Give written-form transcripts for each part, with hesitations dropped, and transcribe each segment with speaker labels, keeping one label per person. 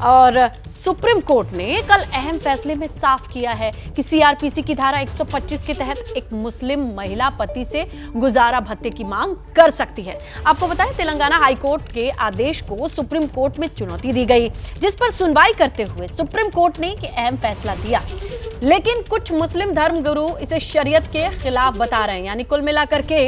Speaker 1: और supreme court ने कल अहम फैसले में साफ किया है कि सीआरपीसी की धारा 125 के तहत एक मुस्लिम महिला पति से गुजारा भत्ते की मांग कर सकती है। आपको बताएं, तेलंगाना हाई कोर्ट के आदेश को सुप्रीम कोर्ट में चुनौती दी गई, जिस पर सुनवाई करते हुए सुप्रीम कोर्ट ने एक अहम फैसला दिया। लेकिन कुछ मुस्लिम धर्मगुरु इसे शरीयत के खिलाफ बता रहे हैं। यानी कुल मिलाकर के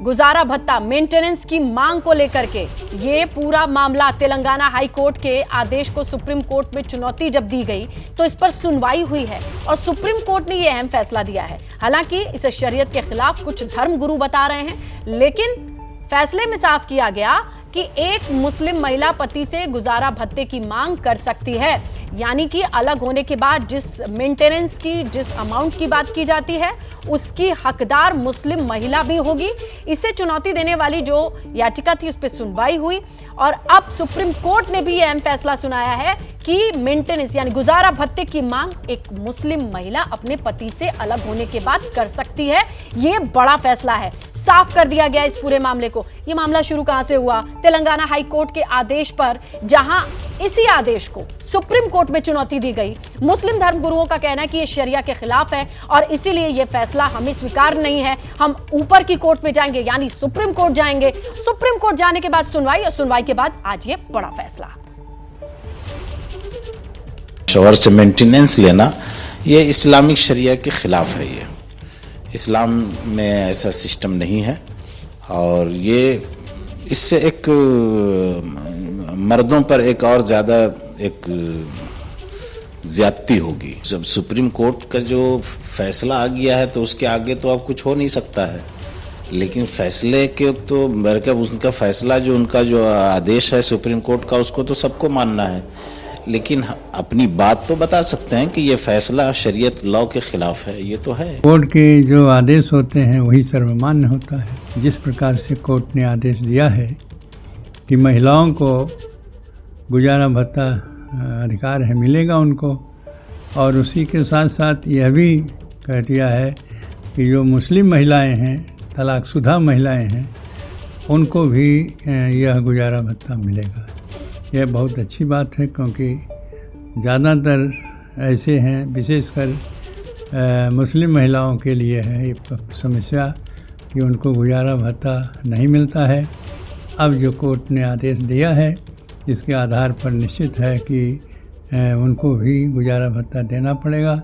Speaker 1: गुजारा भत्ता मेंटेनेंस की मांग को लेकर के ये पूरा मामला तेलंगाना हाई कोर्ट के आदेश को सुप्रीम कोर्ट में चुनौती जब दी गई तो इस पर सुनवाई हुई है और सुप्रीम कोर्ट ने ये अहम फैसला दिया है। हालांकि इसे शरीयत के खिलाफ कुछ धर्मगुरु बता रहे हैं, लेकिन फैसले में साफ किया गया कि एक मुस्लिम महिला पति से गुजारा भत्ते की मांग कर सकती है। यानी कि अलग होने के बाद जिस मेंटेनेंस की, जिस अमाउंट की बात की जाती है, उसकी हकदार मुस्लिम महिला भी होगी। इसे चुनौती देने वाली जो याचिका थी उस पर सुनवाई हुई और अब सुप्रीम कोर्ट ने भी यह अहम फैसला सुनाया है कि मेंटेनेंस यानी गुजारा भत्ते की मांग एक मुस्लिम महिला अपने पति से अलग होने के बाद कर सकती है। यह बड़ा फैसला है, साफ कर दिया गया इस पूरे मामले को। यह मामला शुरू कहां से हुआ? तेलंगाना हाई कोर्ट के आदेश पर, जहां इसी आदेश को सुप्रीम कोर्ट में चुनौती दी गई। मुस्लिम धर्मगुरुओं का कहना है कि यह शरिया के खिलाफ है और इसीलिए यह फैसला हमें स्वीकार नहीं है, हम ऊपर की कोर्ट में जाएंगे यानी सुप्रीम कोर्ट जाएंगे। सुप्रीम कोर्ट जाने के बाद सुनवाई और सुनवाई के बाद आज ये बड़ा फैसला।
Speaker 2: शोहर से मेंटेनेंस लेना ये इस्लामिक शरिया के खिलाफ है। ये इस्लाम में ऐसा सिस्टम नहीं है और ये इससे एक मर्दों पर एक और ज़्यादा एक ज्यादती होगी। जब सुप्रीम कोर्ट का जो फैसला आ गया है तो उसके आगे तो अब कुछ हो नहीं सकता है, लेकिन फैसले के तो मतलब उनका फैसला जो उनका जो आदेश है सुप्रीम कोर्ट का उसको तो सबको मानना है, लेकिन अपनी बात तो बता सकते हैं कि ये फैसला शरीयत लॉ के खिलाफ है। ये तो है,
Speaker 3: कोर्ट के जो आदेश होते हैं वही सर्वमान्य होता है। जिस प्रकार से कोर्ट ने आदेश दिया है कि महिलाओं को गुजारा भत्ता अधिकार है, मिलेगा उनको, और उसी के साथ साथ यह भी कह दिया है कि जो मुस्लिम महिलाएं हैं, तलाकशुदा महिलाएं हैं, उनको भी यह गुजारा भत्ता मिलेगा। यह बहुत अच्छी बात है क्योंकि ज़्यादातर ऐसे हैं, विशेषकर मुस्लिम महिलाओं के लिए है ये समस्या कि उनको गुजारा भत्ता नहीं मिलता है। अब जो कोर्ट ने आदेश दिया है इसके आधार पर निश्चित है कि उनको भी गुजारा भत्ता देना पड़ेगा।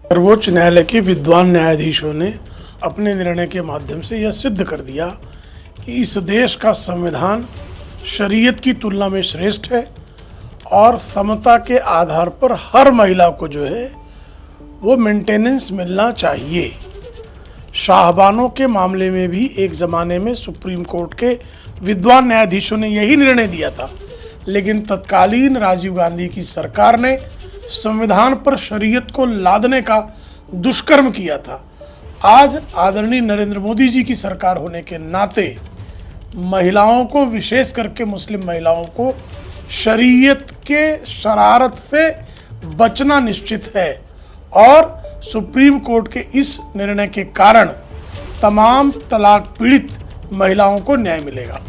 Speaker 4: सर्वोच्च न्यायालय के विद्वान न्यायाधीशों ने अपने निर्णय के माध्यम से यह सिद्ध कर दिया कि इस देश का संविधान शरीयत की तुलना में श्रेष्ठ है और समता के आधार पर हर महिला को जो है वो मेंटेनेंस मिलना चाहिए। शाहबानों के मामले में भी एक ज़माने में सुप्रीम कोर्ट के विद्वान न्यायाधीशों ने यही निर्णय दिया था, लेकिन तत्कालीन राजीव गांधी की सरकार ने संविधान पर शरीयत को लादने का दुष्कर्म किया था। आज आदरणीय नरेंद्र मोदी जी की सरकार होने के नाते महिलाओं को, विशेष करके मुस्लिम महिलाओं को, शरीयत के शरारत से बचना निश्चित है और सुप्रीम कोर्ट के इस निर्णय के कारण तमाम तलाक पीड़ित महिलाओं को न्याय मिलेगा।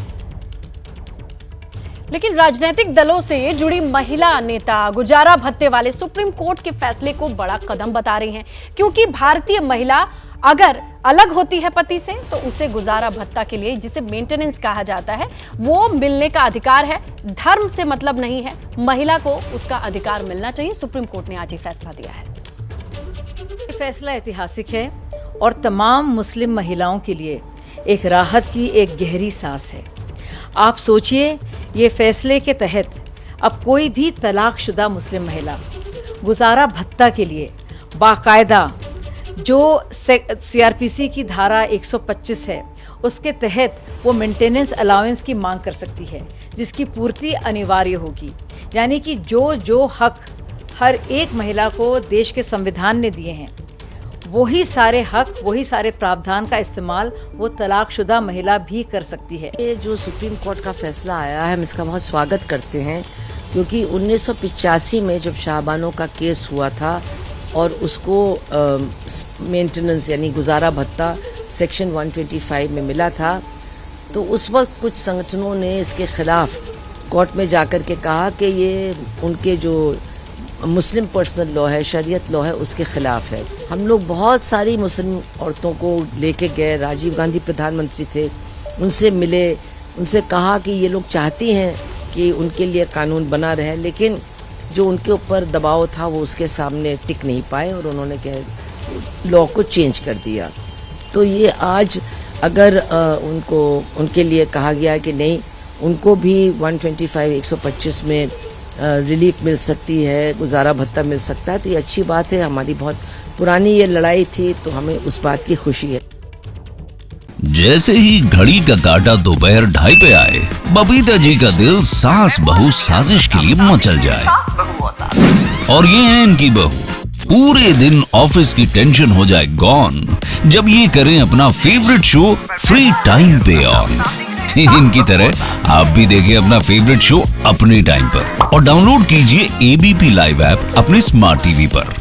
Speaker 1: लेकिन राजनीतिक दलों से जुड़ी महिला नेता गुजारा भत्ते वाले सुप्रीम कोर्ट के फैसले को बड़ा कदम बता रही हैं, क्योंकि भारतीय महिला अगर अलग होती है पति से तो उसे गुजारा भत्ता के लिए, जिसे मेंटेनेंस कहा जाता है, वो मिलने का अधिकार है। धर्म से मतलब नहीं है, महिला को उसका अधिकार मिलना चाहिए। सुप्रीम कोर्ट ने आज ये फैसला दिया है।
Speaker 5: ये फैसला ऐतिहासिक है और तमाम मुस्लिम महिलाओं के लिए एक राहत की एक गहरी सांस है। आप सोचिए, ये फैसले के तहत अब कोई भी तलाकशुदा मुस्लिम महिला गुजारा भत्ता के लिए बाकायदा जो सीआरपीसी की धारा 125 है उसके तहत वो मेंटेनेंस अलाउंस की मांग कर सकती है, जिसकी पूर्ति अनिवार्य होगी। यानी कि जो हक हर एक महिला को देश के संविधान ने दिए हैं, वही सारे हक, वही सारे प्रावधान का इस्तेमाल वो तलाकशुदा महिला भी कर सकती है।
Speaker 6: ये जो सुप्रीम कोर्ट का फैसला आया है, हम इसका बहुत स्वागत करते हैं, क्योंकि 1985 में जब शाहबानों का केस हुआ था और उसको मेंटेनेंस यानी गुजारा भत्ता सेक्शन 125 में मिला था, तो उस वक्त कुछ संगठनों ने इसके खिलाफ कोर्ट में जाकर के कहा कि ये उनके जो मुस्लिम पर्सनल लॉ है, शरीयत लॉ है, उसके ख़िलाफ़ है। हम लोग बहुत सारी मुस्लिम औरतों को लेके गए, राजीव गांधी प्रधानमंत्री थे, उनसे मिले, उनसे कहा कि ये लोग चाहती हैं कि उनके लिए कानून बना रहे, लेकिन जो उनके ऊपर दबाव था वो उसके सामने टिक नहीं पाए और उन्होंने लॉ को चेंज कर दिया। तो ये आज अगर उनके लिए कहा गया कि नहीं, उनको भी 125 में रिलीफ मिल सकती है, गुजारा भत्ता मिल सकता है, तो ये अच्छी बात है। हमारी बहुत पुरानी ये लड़ाई थी, तो हमें उस बात की खुशी है।
Speaker 7: जैसे ही घड़ी का काटा दोपहर 2:30 पे आए, बबीता जी का दिल सास बहू साजिश के लिए मचल जाए। और ये है इनकी बहू, पूरे दिन ऑफिस की टेंशन हो जाए गॉन जब ये करें अपना फेवरेट शो फ्री टाइम पे ऑन। इनकी तरह आप भी देखें अपना फेवरेट शो अपने टाइम पर और डाउनलोड कीजिए एबीपी लाइव ऐप अपने स्मार्ट टीवी पर।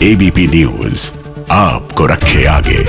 Speaker 8: एबीपी न्यूज आपको रखे आगे।